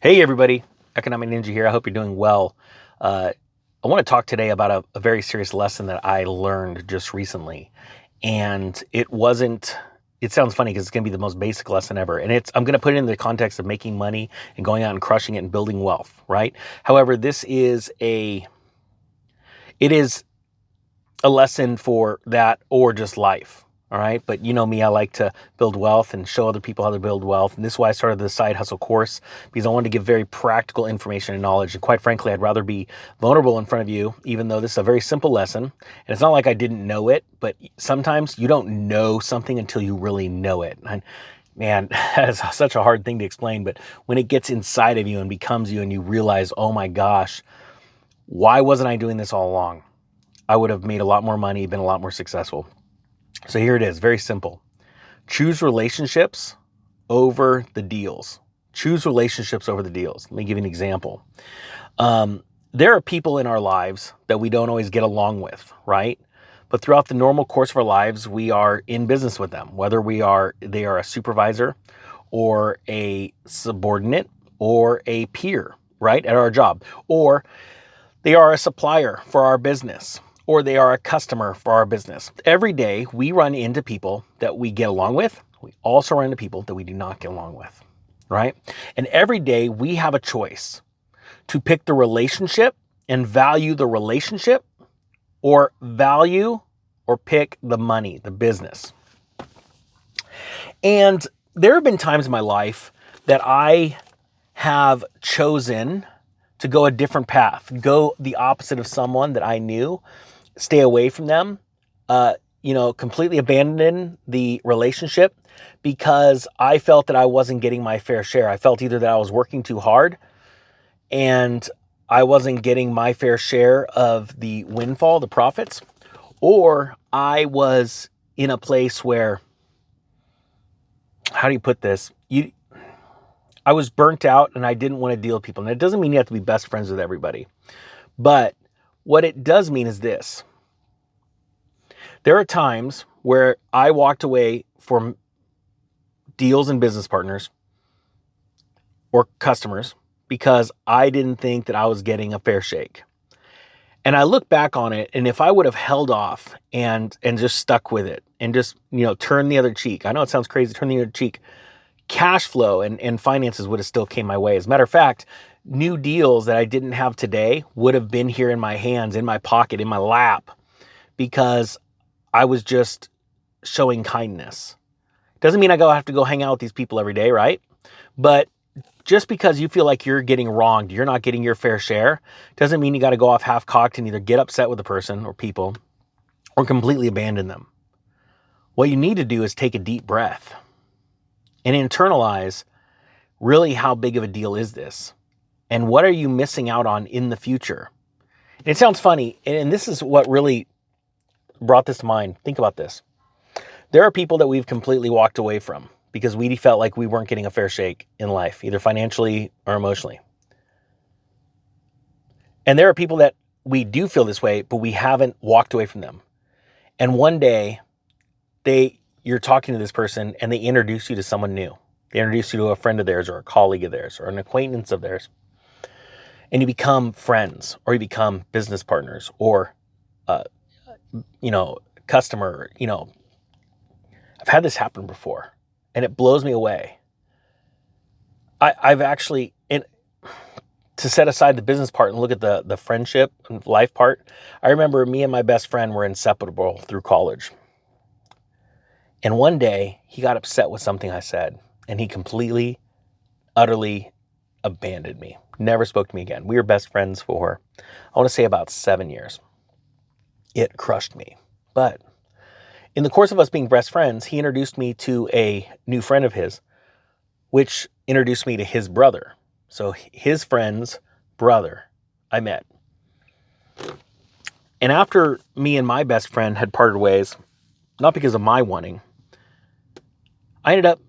Hey everybody, Economic Ninja here. I hope you're doing well. I want to talk today about a very serious lesson that I learned just recently. And it sounds funny because it's going to be the most basic lesson ever. And I'm going to put it in the context of making money and going out and crushing it and building wealth, right? However, it is a lesson for that or just life. All right. But you know me, I like to build wealth and show other people how to build wealth. And this is why I started the side hustle course, because I wanted to give very practical information and knowledge. And quite frankly, I'd rather be vulnerable in front of you, even though this is a very simple lesson. And it's not like I didn't know it, but sometimes you don't know something until you really know it. And man, that is such a hard thing to explain. But when it gets inside of you and becomes you and you realize, oh my gosh, why wasn't I doing this all along? I would have made a lot more money, been a lot more successful. So here it is, very simple. Choose relationships over the deals. Choose relationships over the deals. Let me give you an example. There are people in our lives that we don't always get along with, right? But throughout the normal course of our lives, we are in business with them, whether they are a supervisor or a subordinate or a peer, right, at our job, or they are a supplier for our business, or they are a customer for our business. Every day we run into people that we get along with. We also run into people that we do not get along with, right? And every day we have a choice to pick the relationship and value the relationship, or pick the money, the business. And there have been times in my life that I have chosen to go a different path, go the opposite of someone that I knew, stay away from them, completely abandon the relationship because I felt that I wasn't getting my fair share. I felt either that I was working too hard and I wasn't getting my fair share of the windfall, the profits, or I was in a place where, how do you put this? I was burnt out and I didn't want to deal with people. And it doesn't mean you have to be best friends with everybody. But what it does mean is this. There are times where I walked away from deals and business partners or customers because I didn't think that I was getting a fair shake. And I look back on it, and if I would have held off and just stuck with it and just, turn the other cheek. I know it sounds crazy, turn the other cheek. Cash flow and finances would have still came my way. As a matter of fact, new deals that I didn't have today would have been here in my hands, in my pocket, in my lap, because I was just showing kindness. Doesn't mean I have to go hang out with these people every day, right? But just because you feel like you're getting wronged, you're not getting your fair share, doesn't mean you got to go off half-cocked and either get upset with the person or people or completely abandon them. What you need to do is take a deep breath and internalize really how big of a deal is this? And what are you missing out on in the future? And it sounds funny, and this is what really brought this to mind. Think about this. There are people that we've completely walked away from because we felt like we weren't getting a fair shake in life, either financially or emotionally. And there are people that we do feel this way, but we haven't walked away from them. And one day, you're talking to this person and they introduce you to someone new. They introduce you to a friend of theirs or a colleague of theirs or an acquaintance of theirs. And you become friends, or you become business partners, or, customer. I've had this happen before and it blows me away. I've actually, to set aside the business part and look at the friendship and life part, I remember me and my best friend were inseparable through college. And one day he got upset with something I said and he completely, utterly abandoned me. Never spoke to me again. We were best friends for, I want to say, about 7 years. It crushed me. But in the course of us being best friends, he introduced me to a new friend of his, which introduced me to his brother. So his friend's brother I met. And after me and my best friend had parted ways, not because of my wanting, I ended up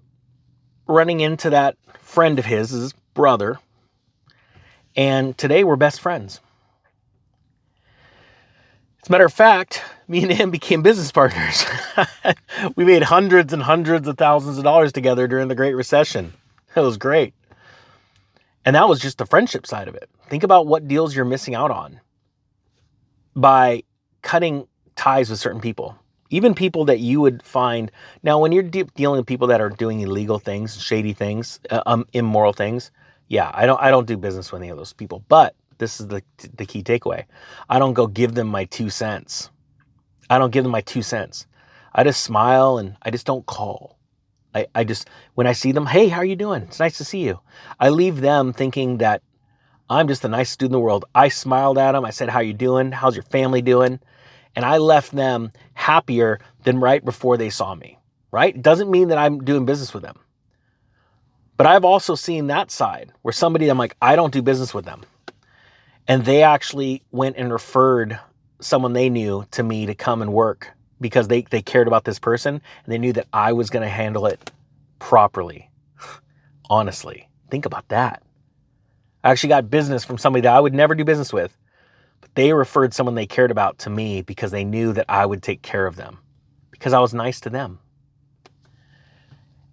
running into that friend of his brother, and today we're best friends. As a matter of fact, me and him became business partners. We made hundreds and hundreds of thousands of dollars together during the Great Recession. It was great. And that was just the friendship side of it. Think about what deals you're missing out on by cutting ties with certain people. Even people that you would find, now when you're dealing with people that are doing illegal things, shady things, immoral things, yeah, I don't do business with any of those people. But this is the key takeaway. I don't go give them my 2 cents. I don't give them my 2 cents. I just smile and I just don't call. I just, when I see them, hey, how are you doing? It's nice to see you. I leave them thinking that I'm just the nicest dude in the world. I smiled at them. I said, how you doing? How's your family doing? And I left them happier than right before they saw me, right? It doesn't mean that I'm doing business with them. But I've also seen that side where somebody, I'm like, I don't do business with them. And they actually went and referred someone they knew to me to come and work because they cared about this person and they knew that I was going to handle it properly. Honestly, think about that. I actually got business from somebody that I would never do business with, but they referred someone they cared about to me because they knew that I would take care of them because I was nice to them.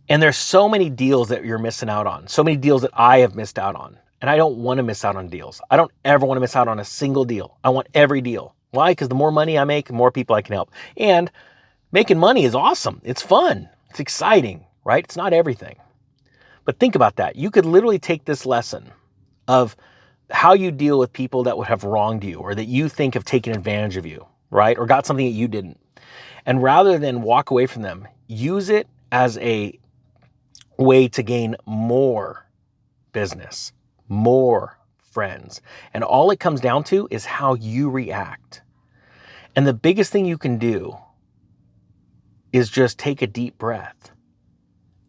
And there's so many deals that you're missing out on, so many deals that I have missed out on. And I don't want to miss out on deals. I don't ever want to miss out on a single deal. I want every deal. Why? Because the more money I make, the more people I can help. And making money is awesome. It's fun. It's exciting, right? It's not everything. But think about that. You could literally take this lesson of how you deal with people that would have wronged you or that you think have taken advantage of you, right? Or got something that you didn't. And rather than walk away from them, use it as a way to gain more business, more friends. And all it comes down to is how you react. And the biggest thing you can do is just take a deep breath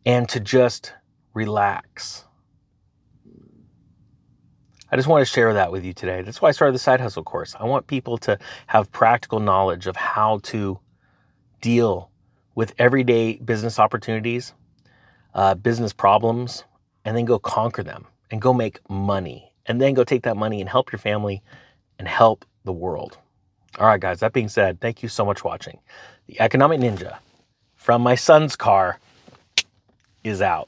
and to just relax. I just want to share that with you today. That's why I started the Side Hustle course. I want people to have practical knowledge of how to deal with everyday business opportunities, business problems, and then go conquer them and go make money and then go take that money and help your family and help the world. All right, guys, that being said, thank you so much for watching. The Economic Ninja from my son's car is out.